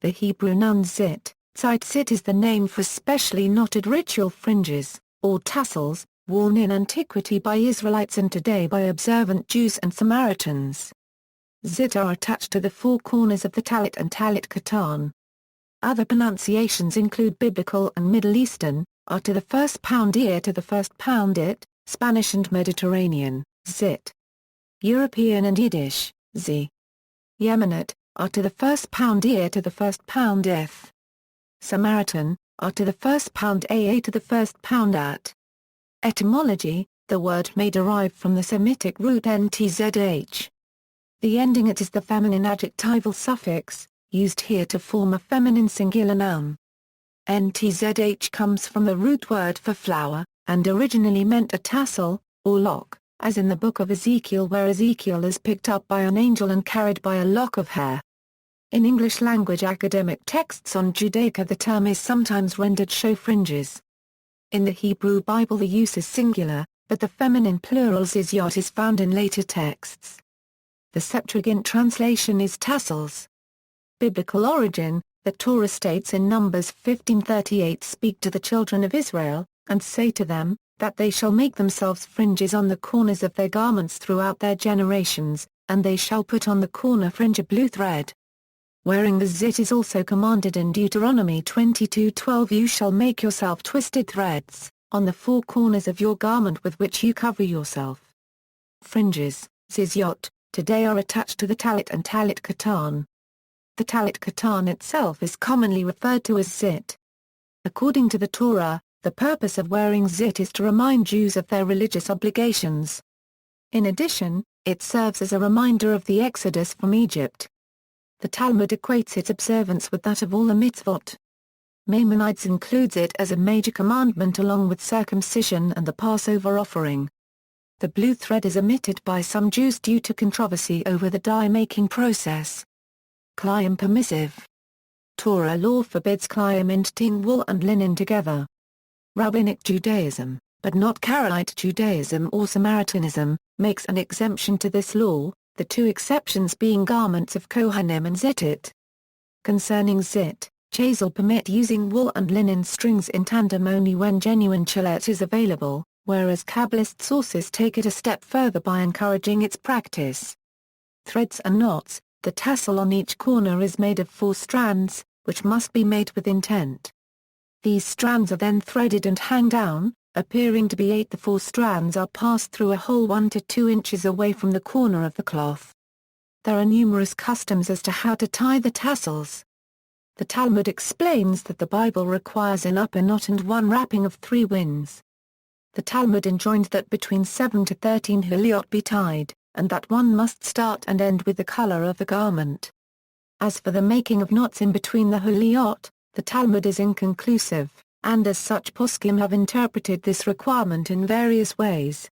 The Hebrew noun tsiʻtsit is the name for specially knotted ritual fringes, or tassels, worn in antiquity by Israelites and today by observant Jews and Samaritans. Tsiʻtsit are attached to the four corners of the tallit and tallit katan. Other pronunciations include Biblical and Middle Eastern, are to the first pound ear to the first pound it, Spanish and Mediterranean, tzit. European and Yiddish, z. Yemenite, are to the first pound ear to the first pound if. Samaritan, are to the first pound aa to the first pound at. Etymology, the word may derive from the Semitic root ntzh. The ending it is the feminine adjectival suffix, used here to form a feminine singular noun. Ntzh comes from the root word for flower, and originally meant a tassel, or lock, as in the book of Ezekiel where Ezekiel is picked up by an angel and carried by a lock of hair. In English-language academic texts on Judaica the term is sometimes rendered show fringes. In the Hebrew Bible the use is singular, but the feminine plural ṣiṣit is found in later texts. The Septuagint translation is tassels. Biblical origin, the Torah states in Numbers 15:38 speak to the children of Israel, and say to them, that they shall make themselves fringes on the corners of their garments throughout their generations, and they shall put on the corner fringe a blue thread. Wearing the tsiʻtsit is also commanded in Deuteronomy 22:12 You shall make yourself twisted threads, on the four corners of your garment with which you cover yourself. Fringes, ṣiṣit, today are attached to the tallit and tallit katan. The tallit katan itself is commonly referred to as tsiʻt. According to the Torah, the purpose of wearing tsiʻt is to remind Jews of their religious obligations. In addition, it serves as a reminder of the exodus from Egypt. The Talmud equates its observance with that of all the mitzvot. Maimonides includes it as a major commandment along with circumcision and the Passover offering. The blue thread is omitted by some Jews due to controversy over the dye-making process. Klayim permissive. Torah law forbids klayim knitting wool and linen together. Rabbinic Judaism, but not Karaite Judaism or Samaritanism, makes an exemption to this law, the two exceptions being garments of Kohanim and tsiʻtsit. Concerning tsiʻt, Chazal permit using wool and linen strings in tandem only when genuine tallit is available, whereas Kabbalist sources take it a step further by encouraging its practice. Threads and knots, the tassel on each corner is made of 4 strands, which must be made with intent. These strands are then threaded and hang down, appearing to be 8. The 4 strands are passed through a hole 1 to 2 inches away from the corner of the cloth. There are numerous customs as to how to tie the tassels. The Talmud explains that the Bible requires an upper knot and 1 wrapping of 3 winds. The Talmud enjoined that between 7 to 13 huliot be tied, and that one must start and end with the color of the garment. As for the making of knots in between the huliot, the Talmud is inconclusive, and as such poskim have interpreted this requirement in various ways.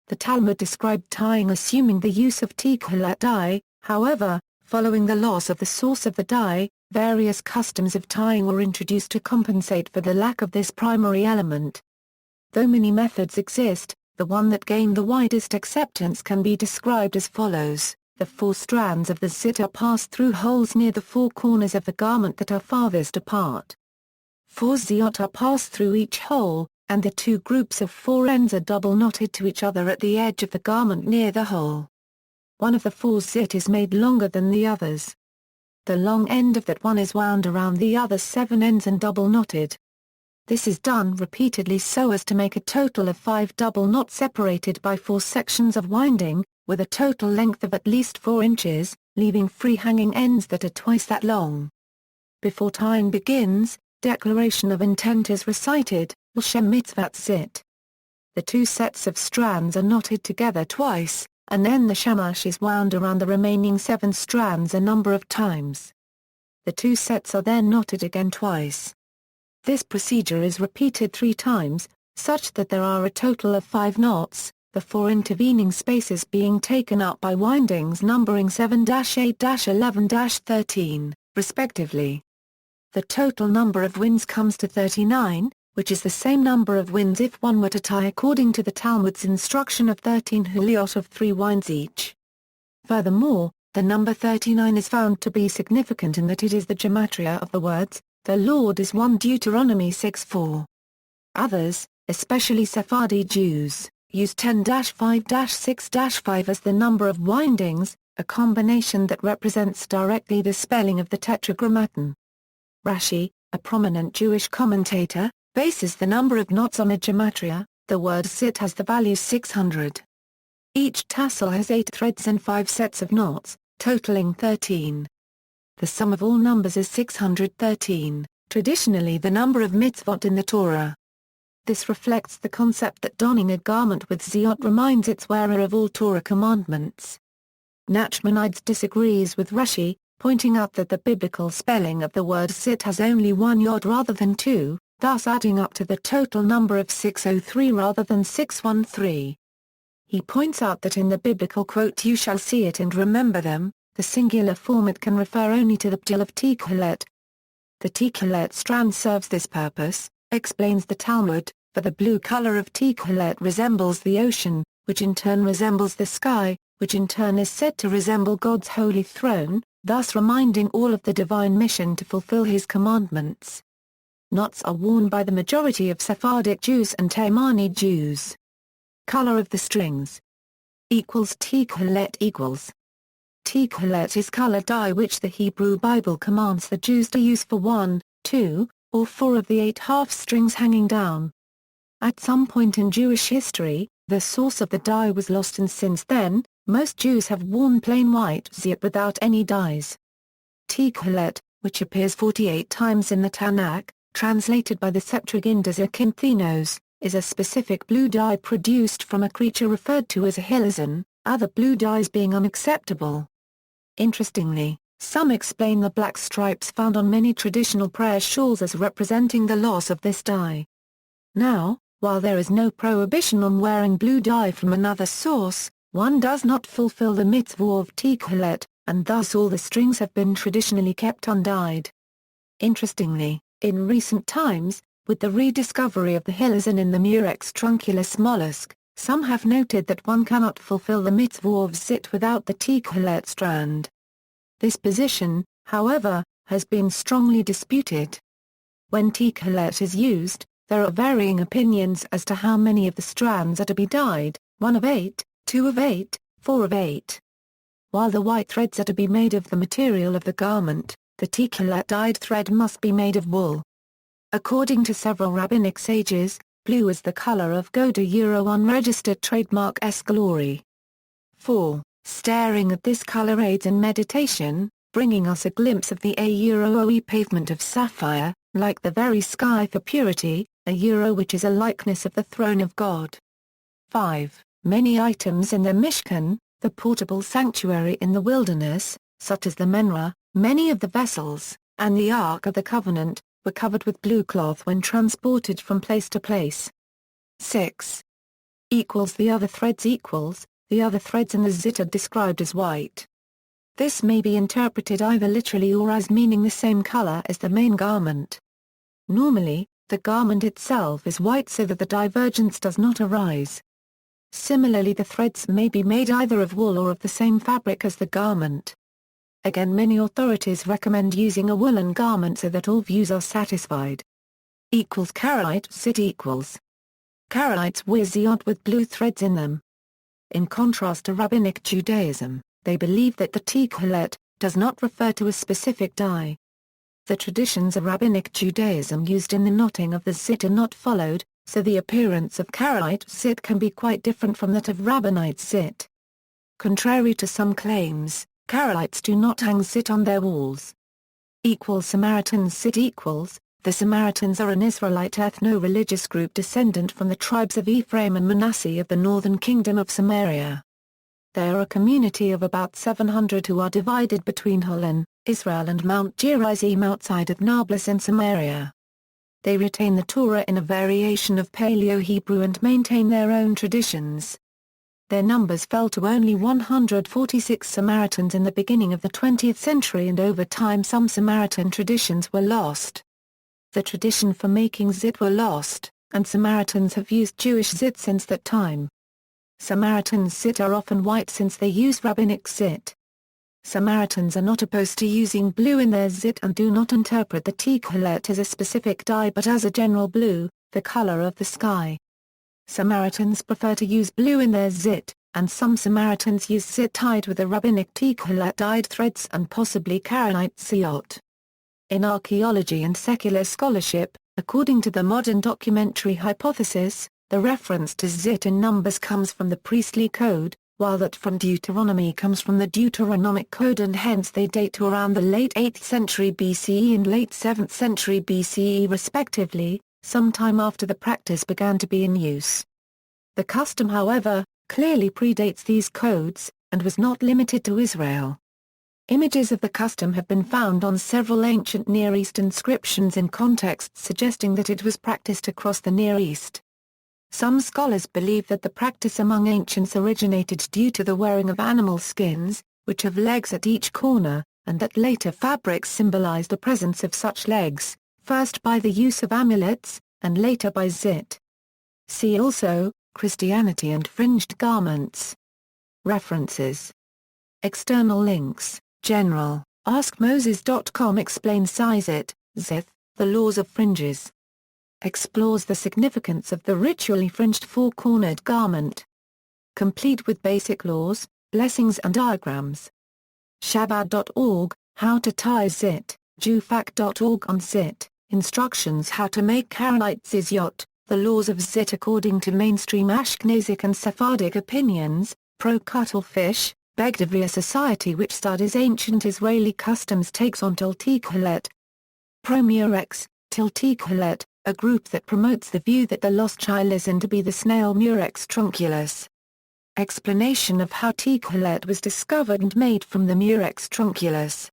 The Talmud described tying assuming the use of tikkulat dye, however, following the loss of the source of the dye, various customs of tying were introduced to compensate for the lack of this primary element. Though many methods exist, the one that gained the widest acceptance can be described as follows. The 4 strands of the tsiʻtsit are passed through holes near the 4 corners of the garment that are farthest apart. 4 tsiʻtsit are passed through each hole, and the 2 groups of 4 ends are double knotted to each other at the edge of the garment near the hole. One of the 4 tsiʻtsit is made longer than the others. The long end of that one is wound around the other 7 ends and double knotted. This is done repeatedly so as to make a total of 5 double knots separated by 4 sections of winding, with a total length of at least 4 inches, leaving free hanging ends that are twice that long. Before tying begins, declaration of intent is recited, L'shem mitzvat tsiʻt. The 2 sets of strands are knotted together twice, and then the shamash is wound around the remaining 7 strands a number of times. The 2 sets are then knotted again twice. This procedure is repeated 3 times, such that there are a total of 5 knots, the 4 intervening spaces being taken up by windings numbering 7-8-11-13, respectively. The total number of winds comes to 39, which is the same number of winds if one were to tie according to the Talmud's instruction of 13 huliot of 3 winds each. Furthermore, The number 39 is found to be significant in that it is the gematria of the words, "The Lord is one" Deuteronomy 6:4. Others, especially Sephardi Jews, use 10-5-6-5 as the number of windings, a combination that represents directly the spelling of the tetragrammaton. Rashi, a prominent Jewish commentator, bases the number of knots on a gematria. The word "sit" has the value 600. Each tassel has 8 threads and 5 sets of knots, totaling 13. The sum of all numbers is 613, traditionally the number of mitzvot in the Torah. This reflects the concept that donning a garment with tsiʻtsit reminds its wearer of all Torah commandments. Nachmanides disagrees with Rashi, pointing out that the biblical spelling of the word "sit" has only one yod rather than two, thus adding up to the total number of 603 rather than 613. He points out that in the biblical quote "you shall see it and remember them," the singular form it can refer only to the ptil of tallit. The tallit strand serves this purpose, explains the Talmud, for the blue color of tallit resembles the ocean, which in turn resembles the sky, which in turn is said to resemble God's holy throne, thus reminding all of the divine mission to fulfill his commandments. Knots are worn by the majority of Sephardic Jews and Yemeni Jews. Color of the strings tallit. Tallit is color dye which the Hebrew Bible commands the Jews to use for 1, 2, or 4 of the 8 half strings hanging down. At some point in Jewish history, the source of the dye was lost, and since then, most Jews have worn plain white tsiʻtsit without any dyes. Tallit, which appears 48 times in the Tanakh, translated by the Septuagint as akinthenos, is a specific blue dye produced from a creature referred to as a hilazon, other blue dyes being unacceptable. Interestingly, some explain the black stripes found on many traditional prayer shawls as representing the loss of this dye. Now, while there is no prohibition on wearing blue dye from another source, one does not fulfill the mitzvah of tallit, and thus all the strings have been traditionally kept undyed. Interestingly, in recent times, with the rediscovery of the hilazon in the Murex trunculus mollusk, some have noted that one cannot fulfill the mitzvah of tsiʻtsit without the tallit strand. This position, however, has been strongly disputed. When tallit is used, there are varying opinions as to how many of the strands are to be dyed, 1 of 8, 2 of 8, 4 of 8. While the white threads are to be made of the material of the garment, the tallit dyed thread must be made of wool. According to several rabbinic sages, blue is the color of God, unregistered trademark glory. 4. Staring at this color aids in meditation, bringing us a glimpse of the oe pavement of sapphire, like the very sky for purity, which is a likeness of the throne of God. 5. Many items in the Mishkan, the portable sanctuary in the wilderness, such as the menorah, many of the vessels, and the Ark of the Covenant, were covered with blue cloth when transported from place to place. 6. The other threads the other threads in the tsiʻtsit are described as white. This may be interpreted either literally or as meaning the same color as the main garment. Normally, the garment itself is white so that the divergence does not arise. Similarly, the threads may be made either of wool or of the same fabric as the garment. Again, many authorities recommend using a woolen garment so that all views are satisfied. Karaite tsiʻtsit. Karaites wear tsiʻtsit with blue threads in them. In contrast to Rabbinic Judaism, they believe that the tallit does not refer to a specific dye. The traditions of Rabbinic Judaism used in the knotting of the tsiʻtsit are not followed, so the appearance of Karaite tsiʻtsit can be quite different from that of Rabbinite tsiʻtsit. Contrary to some claims, Karaites do not hang tsiʻtsit on their walls. Samaritans tsiʻtsit. The Samaritans are an Israelite ethno-religious group descendant from the tribes of Ephraim and Manasseh of the northern kingdom of Samaria. They are a community of about 700 who are divided between Holon, Israel and Mount Gerizim outside of Nablus in Samaria. They retain the Torah in a variation of Paleo-Hebrew and maintain their own traditions. Their numbers fell to only 146 Samaritans in the beginning of the 20th century, and over time some Samaritan traditions were lost. The tradition for making tsiʻtsit were lost, and Samaritans have used Jewish tsiʻtsit since that time. Samaritan tsiʻtsit are often white since they use rabbinic tsiʻtsit. Samaritans are not opposed to using blue in their tsiʻtsit and do not interpret the tallit as a specific dye but as a general blue, the color of the sky. Samaritans prefer to use blue in their tsiʻtsit, and some Samaritans use tsiʻtsit tied with a rabbinic tallit dyed threads and possibly Canaanite tsiot. In archaeology and secular scholarship, according to the modern documentary hypothesis, the reference to tsiʻtsit in Numbers comes from the priestly code, while that from Deuteronomy comes from the Deuteronomic code, and hence they date to around the late 8th century BCE and late 7th century BCE respectively, sometime after the practice began to be in use. The custom, however, clearly predates these codes, and was not limited to Israel. Images of the custom have been found on several ancient Near East inscriptions in contexts suggesting that it was practiced across the Near East. Some scholars believe that the practice among ancients originated due to the wearing of animal skins, which have legs at each corner, and that later fabrics symbolized the presence of such legs, first by the use of amulets, and later by tsiʻtsit. See also, Christianity and fringed garments. References. External links, General, AskMoses.com explains ṣiṣit, tsiʻtsit, the laws of fringes. Explores the significance of the ritually fringed four-cornered garment. Complete with basic laws, blessings and diagrams. Shabbat.org, How to tie tsiʻtsit, Jewfact.org on tsiʻtsit, instructions how to make Canaanite tsiot, the laws of tsiʻtsit according to mainstream Ashkenazic and Sephardic opinions, pro-cuttlefish, Begdavia Society which studies ancient Israeli customs takes on tallit. Pro-Murex, tallit, a group that promotes the view that the lost child is in to be the snail Murex trunculus. Explanation of how tallit was discovered and made from the Murex trunculus.